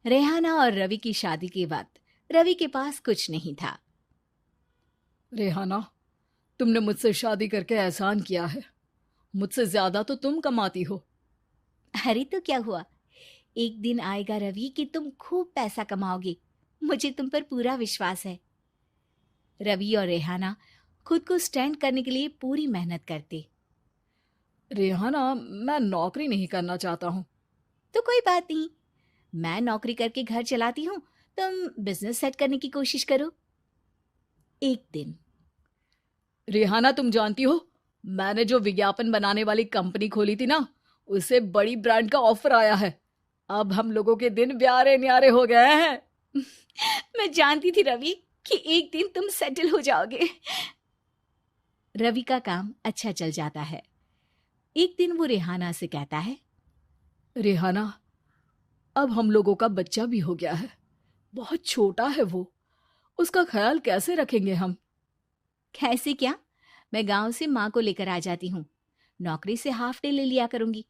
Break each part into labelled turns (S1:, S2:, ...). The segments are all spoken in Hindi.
S1: रेहाना और रवि की शादी के वक्त रवि के पास कुछ नहीं था।
S2: रेहाना, तुमने मुझसे शादी करके एहसान किया है। मुझसे ज्यादा तो तुम कमाती हो।
S1: अरे तो क्या हुआ, एक दिन आएगा रवि कि तुम खूब पैसा कमाओगे। मुझे तुम पर पूरा विश्वास है। रवि और रेहाना खुद को स्टैंड करने के लिए पूरी मेहनत करते।
S2: रेहाना, मैं नौकरी नहीं करना चाहता हूँ।
S1: तो कोई बात नहीं, मैं नौकरी करके घर चलाती हूँ, तुम बिजनेस सेट करने की कोशिश करो। एक दिन
S2: रेहाना, तुम जानती हो, मैंने जो विज्ञापन बनाने वाली कंपनी खोली थी ना, उसे बड़ी ब्रांड का ऑफर आया है। अब हम लोगों के दिन ब्यारे न्यारे हो गए हैं।
S1: मैं जानती थी रवि कि एक दिन तुम सेटल हो जाओगे। रवि का काम अच्छा चल जाता है। एक दिन वो रेहाना से कहता है,
S2: रेहाना, अब हम लोगों का बच्चा भी हो गया है। बहुत छोटा है वो। उसका ख्याल कैसे रखेंगे हम?
S1: कैसे क्या, मैं गांव से माँ को लेकर आ जाती हूँ। नौकरी से हाफ डे ले लिया करूंगी।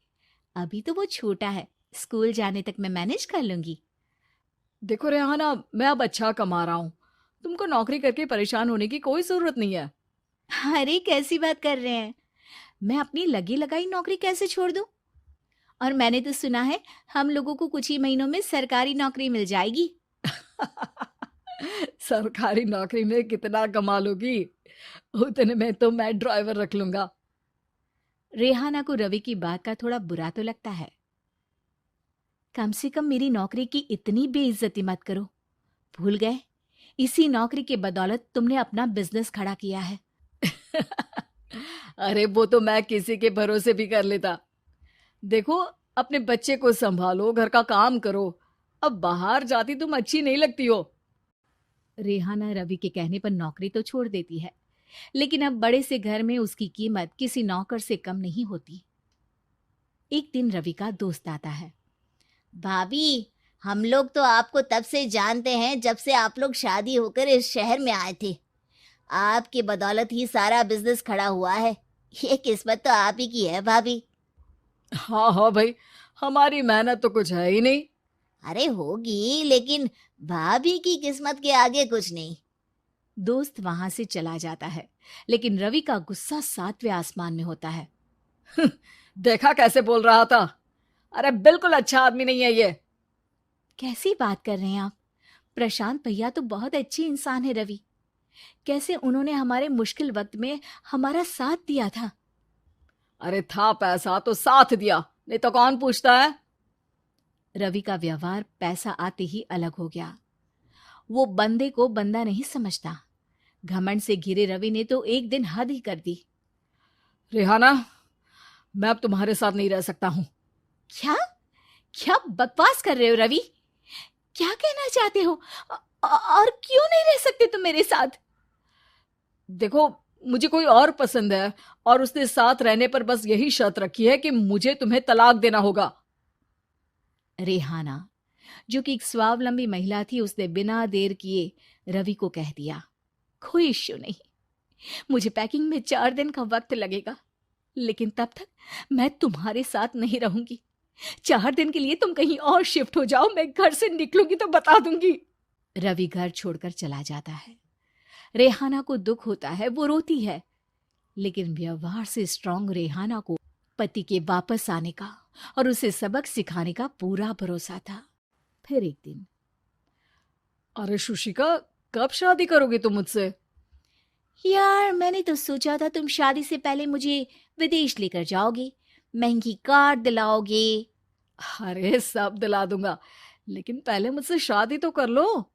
S1: अभी तो वो छोटा है, स्कूल जाने तक मैं मैनेज कर लूंगी।
S2: देखो रेहाना, मैं अब अच्छा कमा रहा हूँ। तुमको नौकरी करके परेशान होने की कोई जरूरत नहीं है।
S1: अरे कैसी बात कर रहे हैं, मैं अपनी लगी लगाई नौकरी कैसे छोड़ दूं? और मैंने तो सुना है हम लोगों को कुछ ही महीनों में सरकारी नौकरी मिल जाएगी।
S2: सरकारी नौकरी में कितना कमा लोगी? उतने में तो मैं ड्राइवर रख लूंगा।
S1: रेहाना को रवि की बात का थोड़ा बुरा तो लगता है। कम से कम मेरी नौकरी की इतनी बेइज्जती मत करो। भूल गए, इसी नौकरी के बदौलत तुमने अपना बिजनेस खड़ा किया है।
S2: अरे वो तो मैं किसी के भरोसे भी कर लेता। देखो, अपने बच्चे को संभालो, घर का काम करो। अब बाहर जाती तुम अच्छी नहीं लगती हो।
S1: रेहाना रवि के कहने पर नौकरी तो छोड़ देती है, लेकिन अब बड़े से घर में उसकी कीमत किसी नौकर से कम नहीं होती। एक दिन रवि का दोस्त आता है। भाभी, हम लोग तो आपको तब से जानते हैं जब से आप लोग शादी होकर इस शहर में आए थे। आपकी बदौलत ही सारा बिजनेस खड़ा हुआ है। ये किस्मत तो आप ही की है भाभी।
S2: हाँ हाँ भाई, हमारी मेहनत तो कुछ है ही नहीं।
S1: अरे होगी, लेकिन भाभी की किस्मत के आगे कुछ नहीं। दोस्त वहां से चला जाता है, लेकिन रवि का गुस्सा सातवें आसमान में होता है।
S2: देखा कैसे बोल रहा था? अरे बिल्कुल अच्छा आदमी नहीं है ये।
S1: कैसी बात कर रहे हैं आप? प्रशांत भैया तो बहुत अच्छे इंसान है रवि। कैसे उन्होंने हमारे मुश्किल वक्त में हमारा साथ दिया था।
S2: अरे था पैसा तो साथ दिया, नहीं तो कौन पूछता है?
S1: रवि का व्यवहार पैसा आते ही अलग हो गया। वो बंदे को बंदा नहीं समझता। घमंड से घिरे रवि ने तो एक दिन हद ही कर दी।
S2: रेहाना, मैं अब तुम्हारे साथ नहीं रह सकता हूँ।
S1: क्या क्या बकवास कर रहे हो रवि? क्या कहना चाहते हो? और क्यों नहीं रह सकते तुम मेरे साथ?
S2: देखो, मुझे कोई और पसंद है, और उसने साथ रहने पर बस यही शर्त रखी है कि मुझे तुम्हें तलाक देना होगा।
S1: रेहाना, जो कि एक स्वावलंबी महिला थी, उसने बिना देर किए रवि को कह दिया, कोई इश्यू नहीं, मुझे पैकिंग में 4 दिन का वक्त लगेगा, लेकिन तब तक मैं तुम्हारे साथ नहीं रहूंगी। 4 दिन के लिए तुम कहीं और शिफ्ट हो जाओ, मैं घर से निकलूंगी तो बता दूंगी। रवि घर छोड़कर चला जाता है। रेहाना को दुख होता है, वो रोती है, लेकिन व्यवहार से स्ट्रांग रेहाना को पति के वापस आने का और उसे सबक सिखाने का पूरा भरोसा था। फिर एक दिन,
S2: अरे शुशिका, कब शादी करोगी तुम मुझसे?
S1: यार मैंने तो सोचा था तुम शादी से पहले मुझे विदेश लेकर जाओगे, महंगी कार दिलाओगे।
S2: अरे सब दिला दूंगा, लेकिन पहले मुझसे शादी तो कर लो।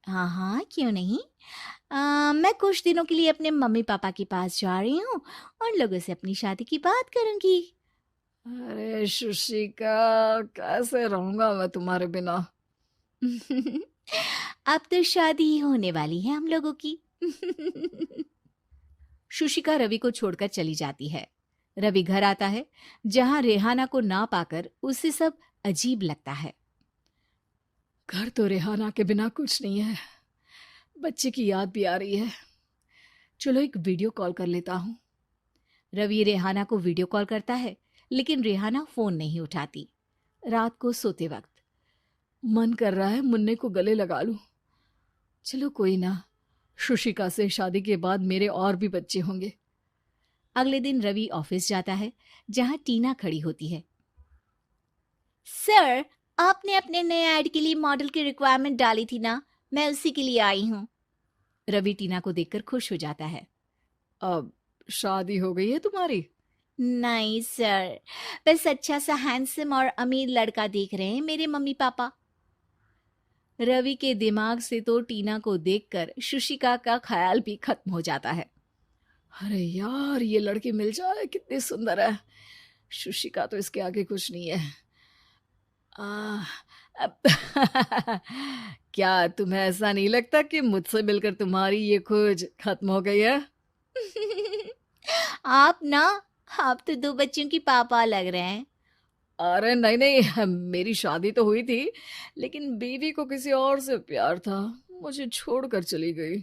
S1: हाँ हाँ, क्यों नहीं। मैं कुछ दिनों के लिए अपने मम्मी पापा के पास जा रही हूँ और लोगों से अपनी शादी की बात करूंगी।
S2: अरे शुशिका, कैसे रहूंगा मैं तुम्हारे बिना?
S1: अब तो शादी ही होने वाली है हम लोगों की। शुशिका रवि को छोड़कर चली जाती है। रवि घर आता है, जहां रेहाना को ना पाकर उसे सब अजीब लगता है।
S2: घर तो रेहाना के बिना कुछ नहीं है। बच्चे की याद भी आ रही है। चलो एक वीडियो कॉल कर लेता हूँ।
S1: रवि रेहाना को वीडियो कॉल करता है, लेकिन रेहाना फोन नहीं उठाती। रात को सोते वक्त
S2: मन कर रहा है मुन्ने को गले लगा लूं। चलो कोई ना, शुशिका से शादी के बाद मेरे और भी बच्चे होंगे।
S1: अगले दिन रवि ऑफिस जाता है, जहां टीना खड़ी होती है। सर, आपने अपने नए ऐड के लिए मॉडल की रिक्वायरमेंट डाली थी ना, मैं उसी के लिए आई हूँ। रवि टीना को देखकर खुश हो जाता है।
S2: अब शादी हो गई है तुम्हारी?
S1: नहीं सर, बस अच्छा सा हैंडसम और अमीर लड़का देख रहे हैं मेरे मम्मी पापा। रवि के दिमाग से तो टीना को देखकर शुशिका का ख्याल भी खत्म हो जाता है।
S2: अरे यार, ये लड़की मिल जाए कितनी सुंदर है। शुशिका तो इसके आगे कुछ नहीं है। आ, अब क्या तुम्हें ऐसा नहीं लगता कि मुझसे मिलकर तुम्हारी ये खोज खत्म हो गई है?
S1: आप ना, आप तो 2 बच्चों की पापा लग रहे हैं।
S2: अरे नहीं नहीं, मेरी शादी तो हुई थी, लेकिन बीवी को किसी और से प्यार था, मुझे छोड़कर चली गई।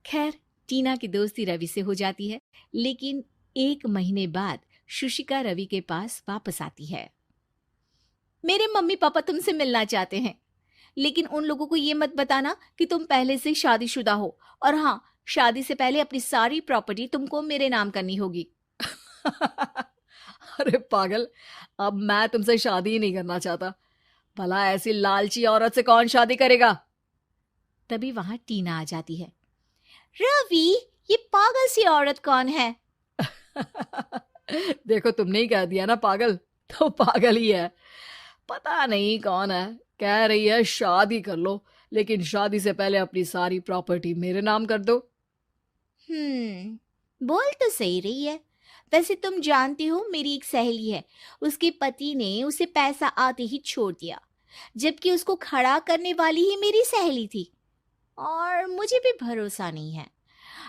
S1: खैर, टीना की दोस्ती रवि से हो जाती है, लेकिन 1 महीने बाद शुशिका रवि के पास वापस आती है। मेरे मम्मी पापा तुमसे मिलना चाहते हैं, लेकिन उन लोगों को ये मत बताना कि तुम पहले से शादीशुदा हो, और हाँ, शादी से पहले अपनी सारी प्रॉपर्टी तुमको मेरे नाम करनी होगी।
S2: अरे पागल, अब मैं तुमसे शादी ही नहीं करना चाहता। भला ऐसी लालची औरत से कौन शादी करेगा?
S1: तभी वहां टीना आ जाती है। रवि, ये पागल सी औरत कौन है?
S2: देखो, तुमने ही कह दिया ना पागल, तो पागल ही है। पता नहीं कौन है, कह रही है शादी कर लो, लेकिन शादी से पहले अपनी सारी प्रॉपर्टी मेरे नाम कर दो।
S1: बोल तो सही रही है। वैसे तुम जानती हो, मेरी एक सहेली है, उसके पति ने उसे पैसा आते ही छोड़ दिया, जबकि उसको खड़ा करने वाली ही मेरी सहेली थी। और मुझे भी भरोसा नहीं है।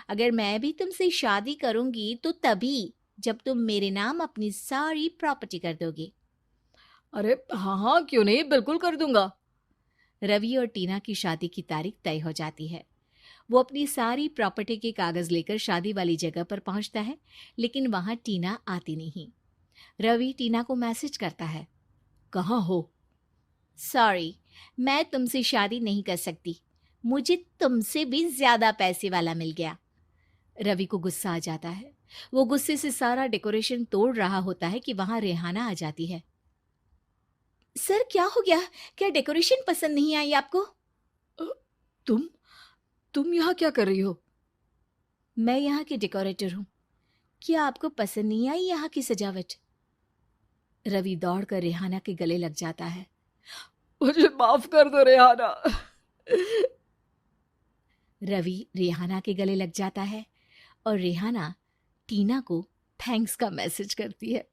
S1: अगर मैं भी तुमसे शादी करूंगी तो तभी, जब तुम मेरे नाम अपनी सारी प्रॉपर्टी कर दोगे।
S2: अरे हाँ हाँ, क्यों नहीं, बिल्कुल कर दूंगा।
S1: रवि और टीना की शादी की तारीख तय हो जाती है। वो अपनी सारी प्रॉपर्टी के कागज लेकर शादी वाली जगह पर पहुंचता है, लेकिन वहां टीना आती नहीं। रवि टीना को मैसेज करता है।
S2: कहाँ हो?
S1: सॉरी, मैं तुमसे शादी नहीं कर सकती, मुझे तुमसे भी ज्यादा पैसे वाला मिल गया। रवि को गुस्सा आ जाता है। वो गुस्से से सारा डेकोरेशन तोड़ रहा होता है कि वहां रेहाना आ जाती है। सर, क्या हो गया? क्या डेकोरेशन पसंद नहीं आई आपको?
S2: अ, तुम यहाँ क्या कर रही हो?
S1: मैं यहाँ की डेकोरेटर हूँ। क्या आपको पसंद नहीं आई यहाँ की सजावट? रवि दौड़कर रेहाना के गले लग जाता है।
S2: मुझे माफ कर दो रेहाना।
S1: रवि रेहाना के गले लग जाता है और रेहाना टीना को थैंक्स का मैसेज करती है।